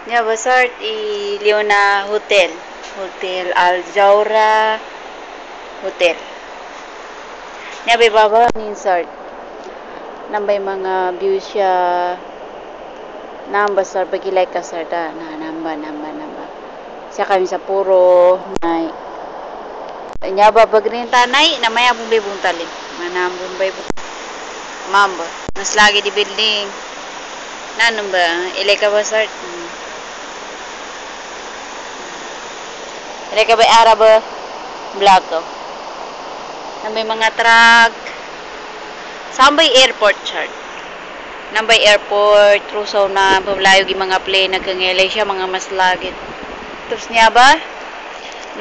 Nya basart i Leona Hotel. Hotel Al Jaura Hotel. Nya bay baba ni sart. Nambay mga view siya. Namba sart pagilay ka sart na namba. Siya kami sa puro nay. Nya ba bagrin tanay na maya bumbay buntalin. Manam bumbay mamba. Mas lagi di building. Nanong ba? Ilay ka ba sart? Ilay ka ba ara ba? Blako. Na may mga truck. Sambay airport chart. Nambay airport. Trusaw na pablayog yung mga plane. Nagkangilay siya mga mas lagit. Tapos niya ba?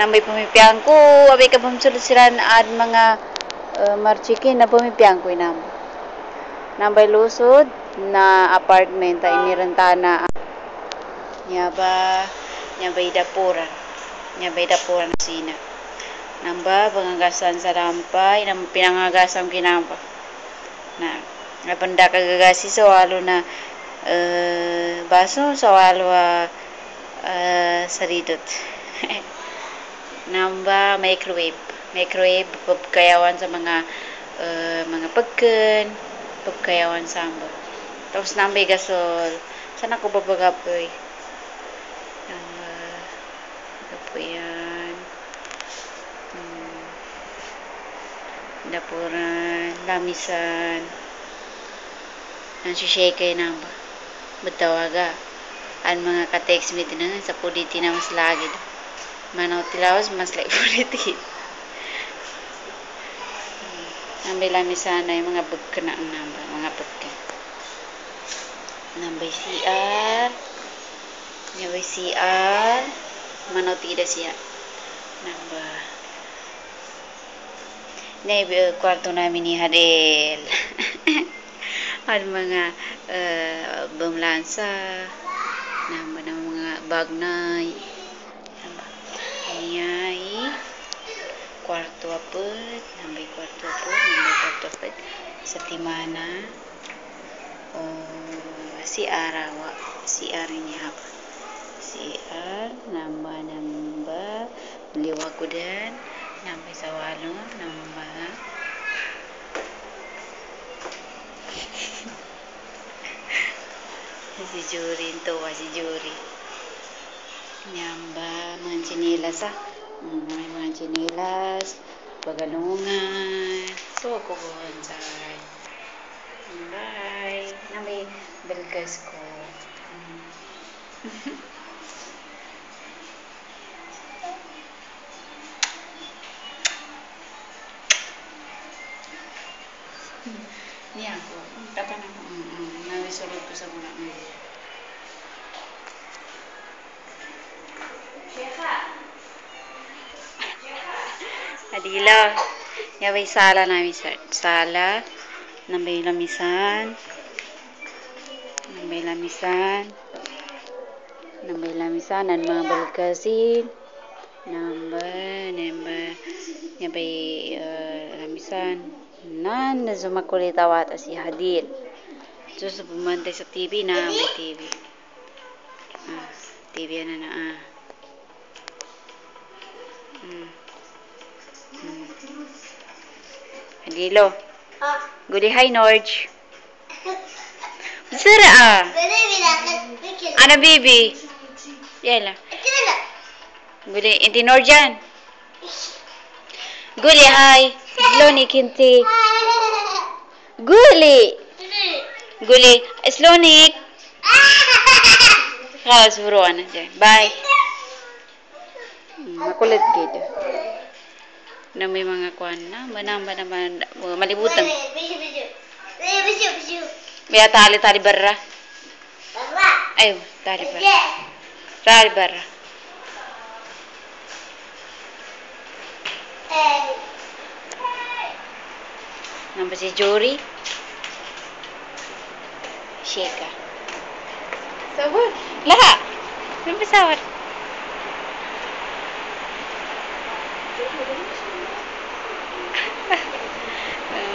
Nambay pumipiyang ko. Abay ka pumsulot sila na mga marchikin na pumipiyang ko inam. Nambay lusod na apartment ay nirentana. Niya ba? Niya ba idapuran. Niya ba idapuran sina. Namba, pangagasan sa rampay, pinangagasang kinampa. Napanda kagagasi sa walo na baso, sa walo saridot. Namba, microwave. Microwave, pagkayawan sa mga pagkan, pagkayawan sa amba. Tapos nambay gasol. Sana ko babagapoy. Yan. Dapuran, lamisan. Nansishake na ba? Batawaga. Ang mga ka-text me na sa puliti na mas lagi. Manaw tilawas mas like puliti. Nambay lamisan na yung mga bugka na ang namba. Mga bugka. Nambay CR. Nambay CR. Manaw tida siya. Namba. Kwarto namin ni Hadel. At mga bumlansa. Namba ng mga bagnay. Namba. Ayay. Kwarto apot. Nambay kwarto apot. Sa timana. Si Arawa. Si Arin niya apa. CR, namba, liwag ko din, namba sa walo, namba, si Jury, si Jury, namba, mga chinilas may mga chinilas, pagalungan, so kukuhan sa bye, nambay, belgas ko, niya ko. Dapat na nawisulod ko sa mga Adila. Yaway sala namin sir. Sala. Nambay lamisan. Nambay lamisan. Ang mga balkasin. Nambay lamisan. Na sumakulitawat si Hadil. Just bumantay sa TV na may TV. TV na. Hadilo. Good hi Norge. Sira Ana baby. Yala. Good inti Norjan. Guli hi. Sloni kinti. Guli. Slonik. Kalas buruan aja. Bye. Makulit gitu. Na may mga kwan na. Manamba naman. Malibutan. May tali barra. Ayo, tali barra. Namba si Jory. Sheka. Sawar. Laha. Namba sawar.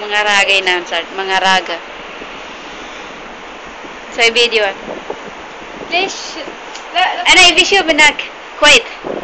Mga ragay na, mga raga. Sa video. Please. أنا يبي شو بناك كويت